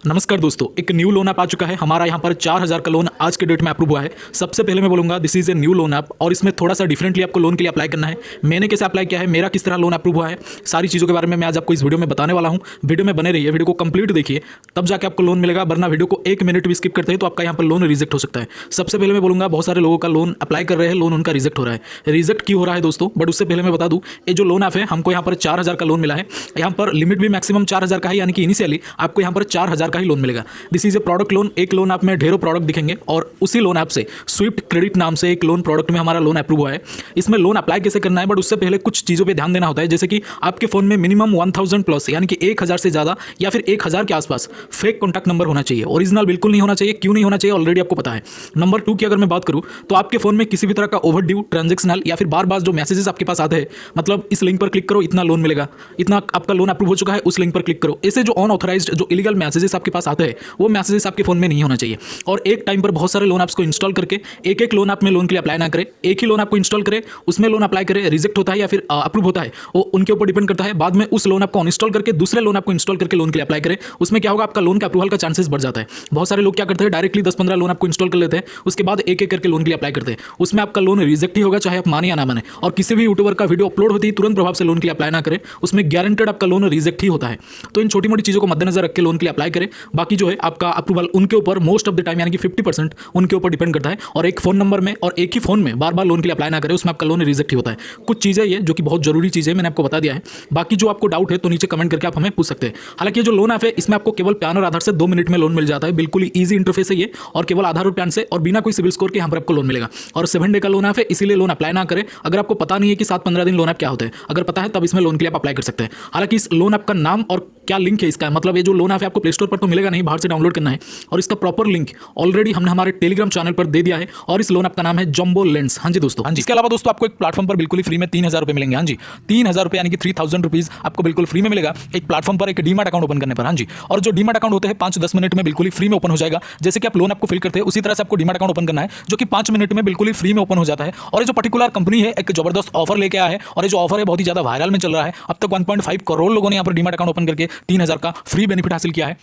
नमस्कार दोस्तों, एक न्यू लोन ऐप आ चुका है हमारा यहाँ पर 4000 का लोन आज के डेट में अप्रूव हुआ है। सबसे पहले मैं बोलूँगा this is a new loan app और इसमें थोड़ा सा डिफरेंटली आपको लोन के लिए अप्लाई करना है। मैंने कैसे अप्लाई किया है, मेरा किस तरह लोन अप्रूव हुआ है, सारी चीज़ों के बारे में मैं आज आपको इस वीडियो में बताने वाला हूँ। वीडियो में बने रहिए, वीडियो को कंप्लीट देखिए, तब जाकर आपको लोन मिलेगा, वरना वीडियो को एक मिनट भी स्किप करते हैं तो आपका यहाँ पर लोन रिजेक्ट हो सकता है। सबसे पहले मैं बोलूँगा बहुत सारे लोगों का लोन अप्लाई कर रहे हैं, लोन उनका रिजेक्ट हो रहा है। रिजेक्ट क्यों हो रहा है दोस्तों, बट उससे पहले मैं बता दूँ, ये जो लोन ऐप है हमको यहाँ पर 4000 का लोन मिला है। यहाँ पर लिमिट भी मैक्सिमम 4000 का है, यानी कि इनिशियली आपको यहाँ पर 4000 का ही लोन मिलेगा। This is a product loan. एक लोन ऐप में ढेरों प्रोडक्ट दिखेंगे और उसी लोन ऐप से स्विफ्ट क्रेडिट नाम से एक लोन प्रोडक्ट में हमारा लोन अप्रूव हुआ है। इसमें लोन अप्लाई कैसे करना है, बट उससे पहले कुछ चीज़ों पे ध्यान देना होता है, जैसे कि आपके फोन में मिनिमम 1000 प्लस यानी कि 1000 से ज़्यादा या फिर 1000 के आसपास फेक कॉन्टैक्ट नंबर होना चाहिए। ओरिजिनल बिल्कुल नहीं होना चाहिए। क्यों नहीं होना चाहिए ऑलरेडी आपको पता है। नंबर 2 की अगर मैं बात करूँ तो आपके फोन में किसी भी तरह का ओवर ड्यू, ट्रांजेक्शनल या फिर बार बार जो मैसेजेस आपके पास आते हैं, मतलब इस लिंक पर क्लिक करो इतना लोन मिलेगा, इतना आपका लोन अप्रूव हो चुका है, उस लिंक पर क्लिक करो, ऐसे जो अनऑथराइज्ड जो इलीगल मैसेजेस आपके पास आते हैं वो मैसेजेस आपके फोन में नहीं होना चाहिए। और एक टाइम पर बहुत सारे लोन ऐप्स को इंस्टॉल करके एक एक लोन ऐप में लोन के लिए अप्लाई ना करें। एक ही लोन ऐप को इंस्टॉल करें, उसमें लोन अप्लाई करें, रिजेक्ट होता है या फिर अप्रूव होता है वो उनके ऊपर डिपेंड करता है। बाद में उस लोन ऐप को अनइंस्टॉल करके दूसरे लोन ऐप को इंस्टॉल करके लोन के लिए अप्लाई करें। उसमें क्या होगा, आपका लोन का अप्रूवल का चांसेस बढ़ जाता है। बहुत सारे लोग क्या करते हैं, डायरेक्टली 10-15 लोन ऐप को इंस्टॉल कर लेते हैं, उसके बाद एक एक करके लोन के लिए अप्लाई करते हैं। उसमें आपका लोन रिजेक्ट ही होगा, चाहे आप माने या ना माने। और किसी भी यूट्यूबर का वीडियो अपलोड होती है तुरंत प्रभाव से लोन के लिए अप्लाई ना करें, उसमें गारंटेड आपका लोन रिजेक्ट ही होता है। तो इन छोटी मोटी चीज़ों को मद्देनजर रख के लोन के लिए अप्लाई करें। बाकी जो है आपका अप्रूवल उनके ऊपर मोस्ट ऑफ द टाइम यानी कि 50% उनके ऊपर डिपेंड करता है। और एक फोन नंबर में और एक ही फोन में बार बार लोन के लिए अप्लाई ना करें, उसमें आपका लोन रिजेक्ट ही होता है। कुछ चीज़ें ये जो कि बहुत जरूरी चीज़ें मैंने आपको बता दिया है। बाकी जो आपको डाउट है तो नीचे कमेंट करके आप हमें पूछ सकते हैं। हालांकि ये जो लोन ऐप है इसमें आपको केवल पैन और आधार से 2 मिनट में लोन मिल जाता है। बिल्कुल ही ईजी इंटरफेस है ये, और केवल आधार और पैन से और बिना कोई सिविल स्कोर के यहाँ पर आपको लोन मिलेगा। और 7 डे का लोन ऐप है, इसीलिए लोन अप्लाई ना करें। अगर आपको पता नहीं है कि 7-15 दिन लोन ऐप क्या होता है, अगर पता है तब इसमें लोन के लिए आप अप्लाई कर सकते हैं। हालांकि इस लोन ऐप का नाम और क्या लिंक है इसका, मतलब ये जो लोन ऐप है आपको प्ले स्टोर पर तो मिलेगा नहीं, बाहर से डाउनलोड करना है। और इसका प्रॉपर लिंक ऑलरेडी हमने हमारे टेलीग्राम चैनल पर दे दिया है। और इस लोन ऐप का नाम है जंबो लेंड्स। हाँ जी दोस्तों, हाँ जी। इसके अलावा दोस्तों आपको एक प्लेटफॉर्म पर बिल्कुल ही फ्री में 3000 रुपये मिलेंगे। हाँ जी, 3000 रुपये यानी कि 3000 रुपीज आपको बिल्कुल फ्री में मिलेगा एक प्लेटफॉर्म पर, एक डीमैट अकाउंट ओपन करने पर। हाँ जी, और जो डीमैट अकाउंट होते हैं 5-10 मिनट में बिल्कुल ही फ्री में ओपन हो जाएगा। जैसे कि आप लोन आपको फिल करते हैं उसी तरह से आपको डीमैट अकाउंट ओपन करना है, जो कि 5 मिनट में बिल्कुल ही फ्री में ओपन हो जाता है। और ये जो पर्टिकुलर कंपनी है एक जबरदस्त ऑफर लेके आया है, और ये जो ऑफर है बहुत ही ज्यादा वायरल में चल रहा है। अब तक 1.5 करोड़ लोगों ने यहाँ पर डीमैट अकाउंट ओपन करके 3000 का फ्री बेनिफिट हासिल किया है।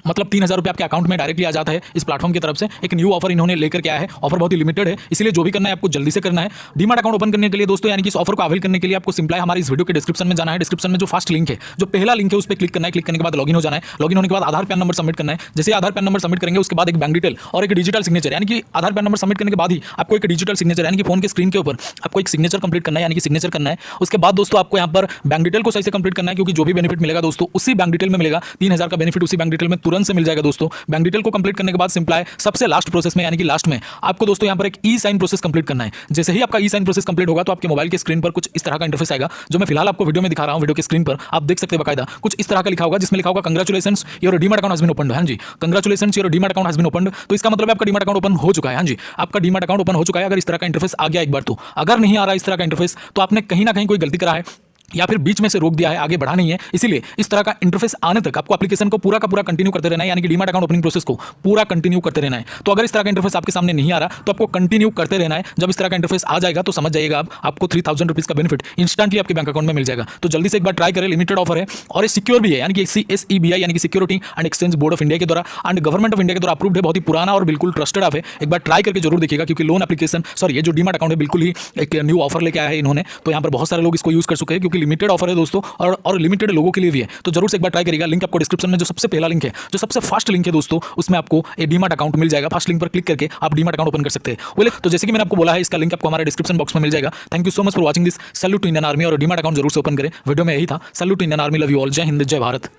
मतलब 3000 रुपये आपके अकाउंट में डायरेक्टली आ जाता है इस प्लेटफॉर्म की तरफ से। एक न्यू ऑफर इन्होंने लेकर के आया है। ऑफर बहुत ही लिमिटेड है, इसलिए जो भी करना है आपको जल्दी से करना है। डीमैट अकाउंट ओपन करने के लिए दोस्तों, यानी कि इस ऑफर को अवेल करने के लिए आपको सिंपल हमारे इस वीडियो के डिस्क्रिप्शन में जाना है। डिस्क्रिप्शन में जो फर्स्ट लिंक है, जो पहला लिंक है, उस पर क्लिक करना है। क्लिक करने के बाद लॉगिन हो जाना है। लॉगिन होने के बाद आधार पैन नंबर सबमिट करना है। जैसे आधार पैन नंबर सबमिट करेंगे उसके बाद एक बैंक डिटेल और एक डिजिटल सिग्नेचर, यानी कि आधार पैन नंबर सबमिट करने के बाद ही आपको एक डिजिटल सिग्नेचर यानी कि फोन के स्क्रीन के ऊपर आपको एक सिग्नेचर कंप्लीट करना है, यानी कि सिग्नेचर करना है। उसके बाद दोस्तों आपको यहाँ पर बैंक डिटेल को सही से कंप्लीट करना है, क्योंकि जो भी बेनिफिट मिलेगा दोस्तों उसी बैंक डिटेल में मिलेगा। 3000 का बेनिफिट उसी बैंक डिटेल में तुरंत से मिल जाएगा दोस्तों। बैंक डिटेल को कंप्लीट करने के बाद सिंपल है सबसे लास्ट प्रोसेस में, यानी कि लास्ट में आपको दोस्तों यहाँ पर एक ई साइन प्रोसेस कंप्लीट करना है। जैसे ही आपका ई साइन प्रोसेस कंप्लीट होगा तो आपके मोबाइल के स्क्रीन पर कुछ इस तरह का इंटरफेस आएगा, जो मैं फिलहाल आपको वीडियो में दिखा रहा हूँ। वीडियो के स्क्रीन पर आप देख सकते हैं बकायदा कुछ इस तरह का लिखा होगा, जिसमें लिखा होगा congratulations your demat account has been opened. हाँ जी, congratulations your demat account has been opened. तो इसका मतलब आपका डीमैट अकाउंट ओपन हो चुका है। हाँ जी, आपका डीमैट अकाउंट ओपन हो चुका है। अगर इस तरह का इंटरफेस आ गया एक बार तो, अगर नहीं आ रहा इस तरह का इंटरफेस तो आपने कहीं ना कहीं कोई गलती करा है या फिर बीच में से रोक दिया है, आगे बढ़ा नहीं है। इसीलिए इस तरह का इंटरफेस आने तक आपको एप्लीकेशन को पूरा का पूरा कंटिन्यू करते रहना है, यानी कि डीमैट अकाउंट ओपनिंग प्रोसेस को पूरा कंटिन्यू करते रहना है। तो अगर इस तरह का इंटरफेस आपके सामने नहीं आ रहा तो आपको कंटिन्यू करते रहना है। जब इस तरह का इंटरफेस आ जाएगा तो समझ जाइएगा आपको 3000 रुपीज का बेनिफिट इंस्टेंटली आपके बैंक अकाउंट में मिल जाएगा। तो जल्दी से एक बार ट्राई करें, लिमिटेड ऑफर है और ये सिक्योर भी है, यानी कि CSEBI यानी कि security and exchange board of India के द्वारा एंड गवर्नमेंट ऑफ इंडिया के द्वारा अप्रूव्ड है। बहुत ही पुराना और बिल्कुल ट्रस्टेड ऐप है। एक बार ट्राई करके जरूर देखिएगा, क्योंकि लोन एप्लीकेशन ये जो डीमैट अकाउंट है बिल्कुल ही एक न्यू ऑफर लेके आया है इन्होंने। तो यहाँ पर बहुत सारे लोग इसको यूज कर चुके हैं, क्योंकि लिमिटेड ऑफर है दोस्तों और लिमिटेड लोगों के लिए भी है। तो जरूर से एक बार ट्राई करिएगा। लिंक आपको डिस्क्रिप्शन में जो सबसे पहला लिंक है, जो सबसे फर्स्ट लिंक है दोस्तों, उसमें आपको ये डीमैट अकाउंट मिल जाएगा। फर्स्ट लिंक पर क्लिक करके आप डीमैट अकाउंट ओपन कर सकते हैं। बोले तो जैसे कि मैंने आपको बोला है, इसका लिंक आपको हमारे डिस्क्रिप्शन बॉक्स में मिल जाएगा। Thank you so much for watching this. Salute to Indian army, और डीमैट अकाउंट जरूर से ओपन करें। वीडियो में यही था। Salute to Indian army, love you all. जय हिंद, जय भारत।